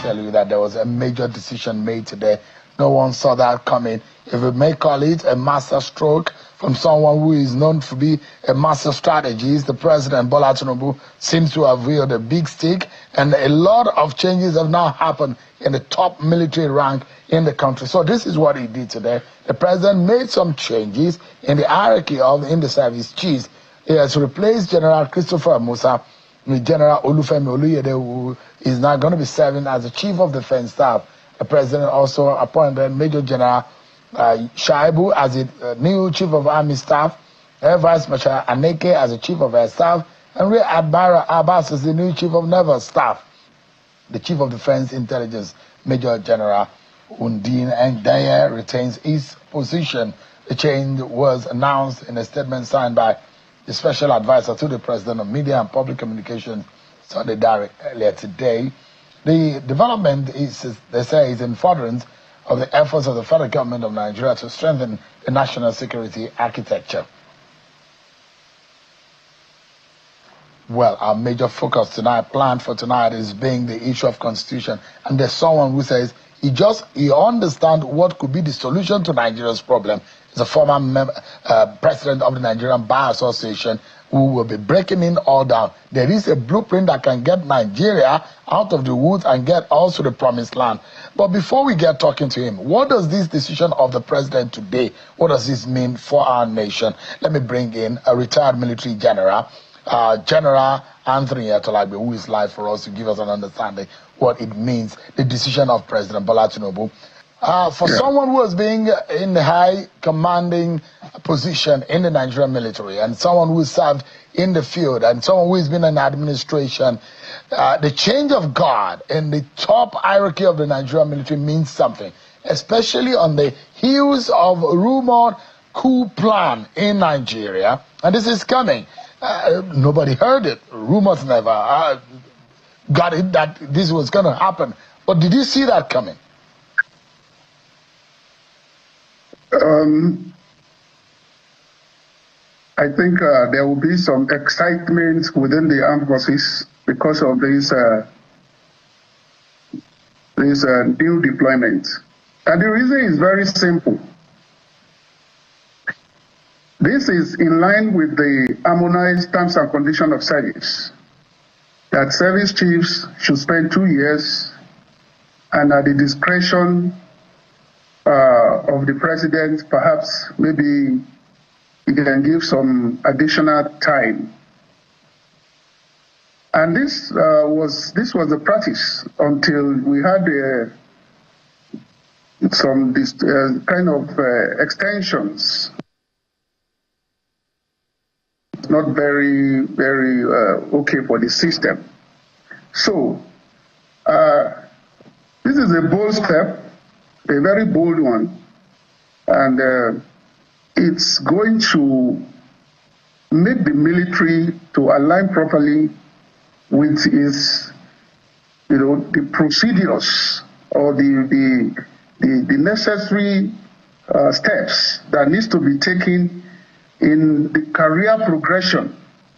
tell you that there was a major decision made today. No one saw that coming. If we may call it a master stroke from someone who is known to be a master strategist, the President Bola Tinubu seems to have wielded a big stick, and a lot of changes have now happened in the top military rank in the country. So this is what he did today. The President made some changes in the hierarchy in the service chiefs. He has replaced General Christopher Musa with General Olufemi Oluyede, who is now going to be serving as the Chief of Defense Staff. The President also appointed Major General Shaibu as the new Chief of Army Staff, Air Vice Marshal Aneke as the Chief of Air Staff, and Rear Admiral Abbas as the new Chief of Naval Staff. The Chief of Defense Intelligence, Major General Undine Ndeye, retains his position. The change was announced in a statement signed by the Special Advisor to the President of Media and Public Communications, Sunday Dare, earlier today. The development is, they say, is in furtherance of the efforts of the federal government of Nigeria to strengthen the national security architecture. Well, our major focus tonight, planned for tonight, is being the issue of constitution. And there's someone who says he understands what could be the solution to Nigeria's problem. He's a former president of the Nigerian Bar Association who will be breaking it all down. There is a blueprint that can get Nigeria out of the woods and get us to the promised land. But before we get talking to him, what does this decision of the president today, what does this mean for our nation? Let me bring in a retired military general, General Anthony Atolagbe, who is live for us to give us an understanding what it means, the decision of President Bola Tinubu. Someone who has been in the high commanding position in the Nigerian military, and someone who served in the field, and someone who has been in administration, the change of guard in the top hierarchy of the Nigerian military means something, especially on the heels of a rumored coup plan in Nigeria. And this is coming. Nobody heard it. Rumors never got it that this was going to happen. But did you see that coming? I think there will be some excitement within the armed forces because of this new deployment. And the reason is very simple. This is in line with the harmonized terms and conditions of service, that service chiefs should spend 2 years, and at the discretion of the president, perhaps maybe he can give some additional time. And this was the practice until we had some kind of extensions. Not very okay for the system. So this is a bold step, a very bold one, and it's going to make the military to align properly with its, the procedures or the necessary steps that needs to be taken in the career progression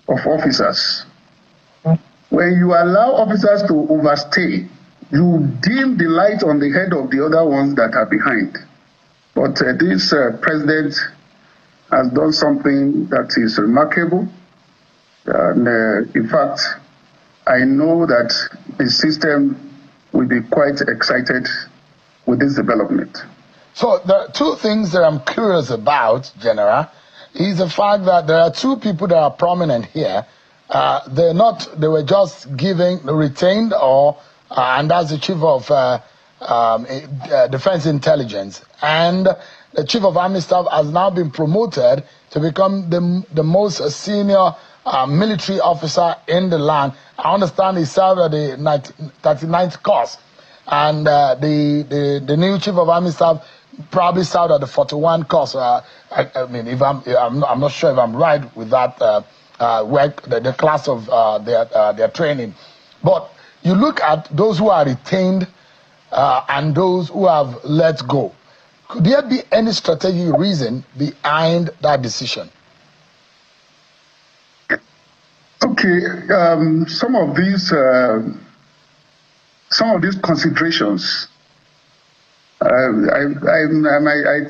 of officers. When you allow officers to overstay, you dim the light on the head of the other ones that are behind. But this president has done something that is remarkable. And in fact, I know that the system will be quite excited with this development. So there are two things that I'm curious about, General. Is the fact that there are two people that are prominent here. They were just retained, and that's the Chief of Defense Intelligence. And the Chief of Army Staff has now been promoted to become the most senior military officer in the land. I understand he served at the 39th course. And the new Chief of Army Staff probably served at the 41 course. I mean, if I'm not sure if I'm right with that the class of their training. But you look at those who are retained and those who have let go. Could there be any strategic reason behind that decision? Okay, some of these some of these considerations, I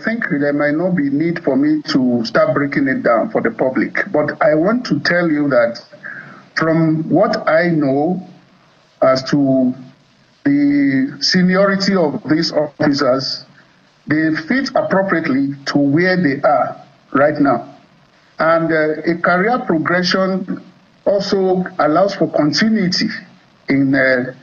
think there might not be need for me to start breaking it down for the public. But I want to tell you that from what I know as to the seniority of these officers, they fit appropriately to where they are right now. And a career progression also allows for continuity in the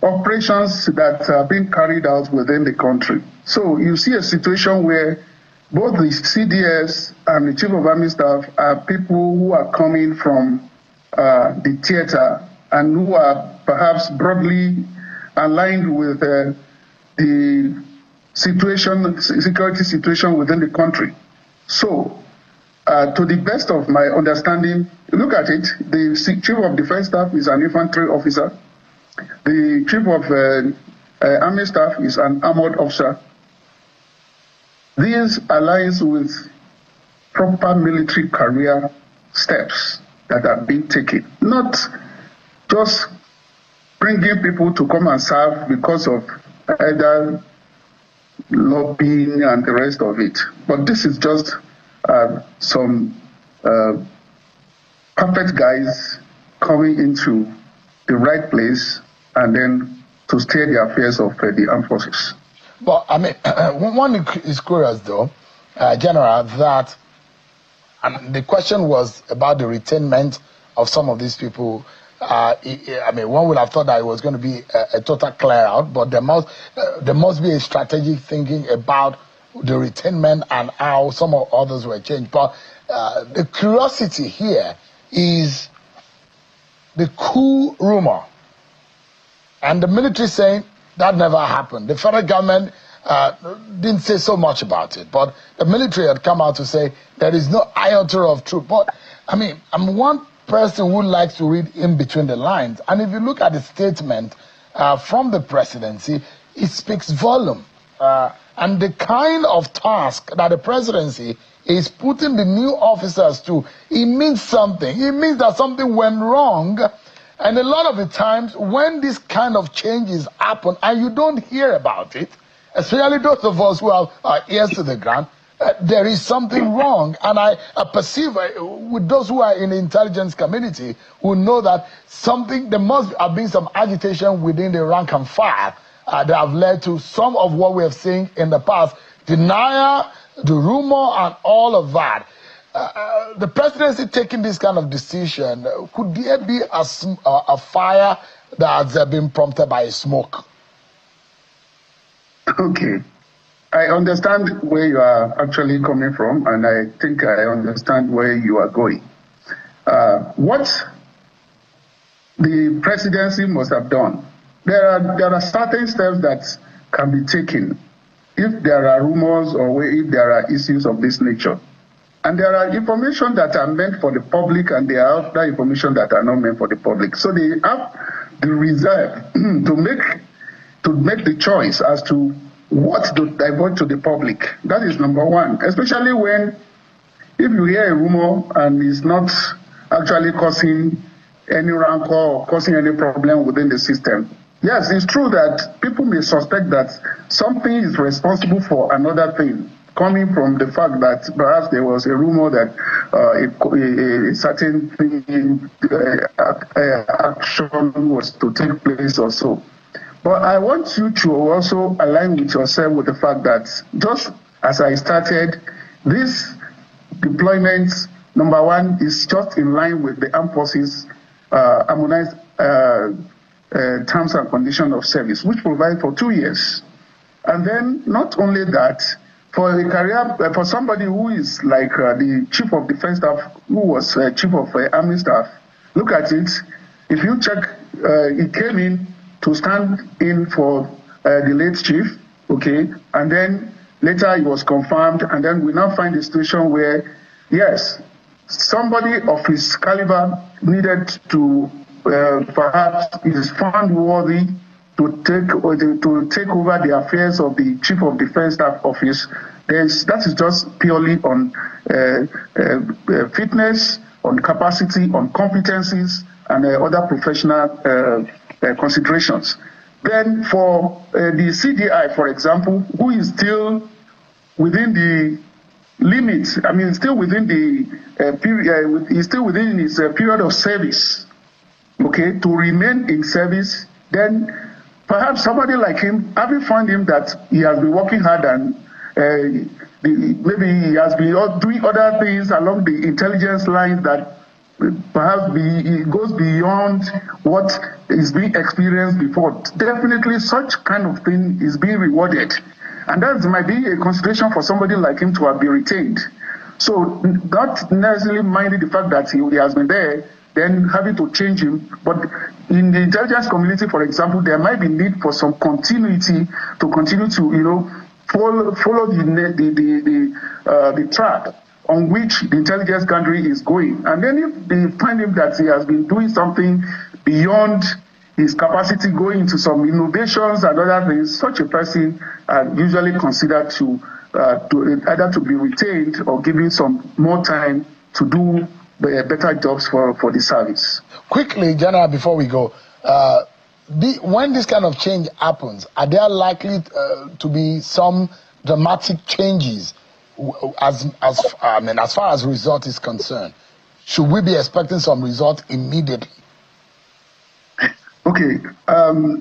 operations that are being carried out within the country. So you see a situation where both the CDS and the Chief of Army Staff are people who are coming from the theater and who are perhaps broadly aligned with the security situation within the country. So, to the best of my understanding, look at it, the Chief of Defense Staff is an infantry officer. The Chief of Army Staff is an armored officer. These aligns with proper military career steps that are being taken, not just bringing people to come and serve because of either lobbying and the rest of it. But this is just some perfect guys coming into the right place and then to steer the affairs of the armed forces. But I mean, one is curious though, General, that the question was about the retainment of some of these people. I mean, one would have thought that it was going to be a total clear out, but there must be a strategic thinking about the retainment and how some of others were changed. But the curiosity here is the coup rumor, and the military saying that never happened. The federal government didn't say so much about it, but the military had come out to say there is no iota of truth. But I mean, I'm one person who likes to read in between the lines, and if you look at the statement from the presidency, it speaks volume. And the kind of task that the presidency is putting the new officers to, it means something. It means that something went wrong. And a lot of the times when this kind of changes happen and you don't hear about it, especially those of us who have our ears to the ground, there is something wrong. And I perceive with those who are in the intelligence community who know that there must have been some agitation within the rank and file that have led to some of what we have seen in the past. Denial, the rumor, and all of that. The presidency taking this kind of decision, could there be a fire that has been prompted by smoke? Okay. I understand where you are actually coming from, and I think I understand where you are going. What the presidency must have done, there are certain steps that can be taken if there are rumors or if there are issues of this nature. And there are information that are meant for the public, and there are other information that are not meant for the public. So they have the reserve to make the choice as to what to divulge to the public. That is number one. Especially if you hear a rumor and it's not actually causing any rancor or causing any problem within the system. Yes, it's true that people may suspect that something is responsible for another thing, coming from the fact that perhaps there was a rumor that a certain thing, action was to take place or so. But I want you to also align with yourself with the fact that just as I started, this deployment, number one, is just in line with the armed forces harmonized terms and conditions of service, which provide for 2 years. And then not only that, for a career, for somebody who is like the Chief of Defense Staff, who was Chief of Army Staff, look at it. If you check, he came in to stand in for the late chief, okay, and then later he was confirmed, and then we now find a situation where, yes, somebody of his caliber needed to perhaps is found worthy to take over the affairs of the Chief of Defense Staff Office. That is just purely on fitness on capacity, on competencies, and other professional considerations. Then for the CDI, for example, who is still within the limits, I mean, still within the period, is still within his period of service, okay, to remain in service, then perhaps somebody like him, having found him that he has been working hard and maybe he has been doing other things along the intelligence line that perhaps it goes beyond what is being experienced before. Definitely such kind of thing is being rewarded. And that might be a consideration for somebody like him to have been retained. So not necessarily minding the fact that he has been there, then having to change him. But in the intelligence community, for example, there might be need for some continuity to continue to, follow the track on which the intelligence gathering is going. And then if they find him that he has been doing something beyond his capacity, going into some innovations and other things, such a person usually considered to either to be retained or given some more time to do better jobs for the service. Quickly, General, before we go, when this kind of change happens, are there likely to be some dramatic changes as far as result is concerned? Should we be expecting some result immediately? Okay,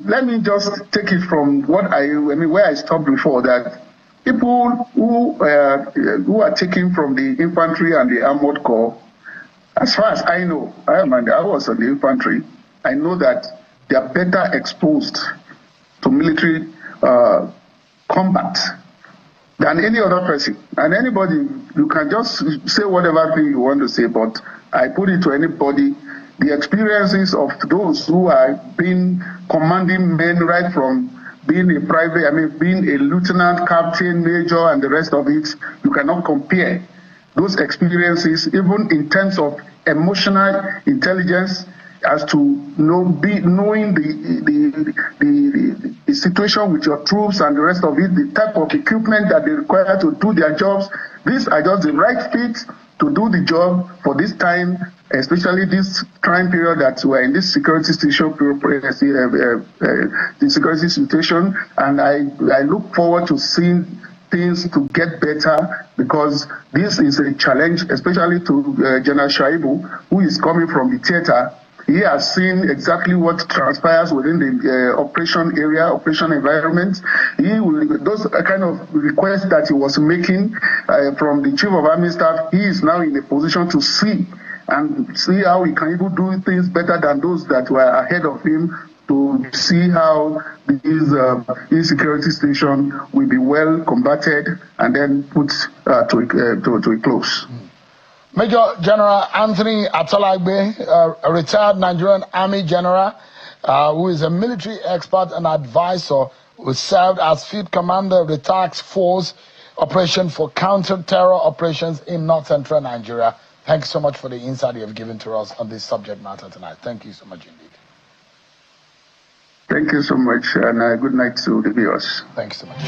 let me just take it from what where I stopped before, that people who are taken from the infantry and the armored corps, as far as I know, I was on the infantry, I know that they are better exposed to military combat than any other person. And anybody, you can just say whatever thing you want to say, but I put it to anybody, the experiences of those who are being commanding men right from being a private, being a lieutenant, captain, major, and the rest of it, you cannot compare those experiences, even in terms of emotional intelligence, as to knowing the situation with your troops and the rest of it, the type of equipment that they require to do their jobs. These are just the right fit to do the job for this time, especially this time period that we're in this security situation, the security situation. And I look forward to seeing things to get better, because this is a challenge, especially to General Shaibu, who is coming from the theater. He has seen exactly what transpires within the operation area, operation environment. Those kind of requests that he was making from the Chief of Army Staff, he is now in a position to see how he can even do things better than those that were ahead of him, to see how this insecurity situation will be well combated and then put to a close. Major General Anthony Atolagbe, a retired Nigerian Army general, who is a military expert and advisor, who served as field commander of the task force operation for counter-terror operations in north-central Nigeria. Thank you so much for the insight you have given to us on this subject matter tonight. Thank you so much indeed. Thank you so much, and good night to the viewers. Thanks so much.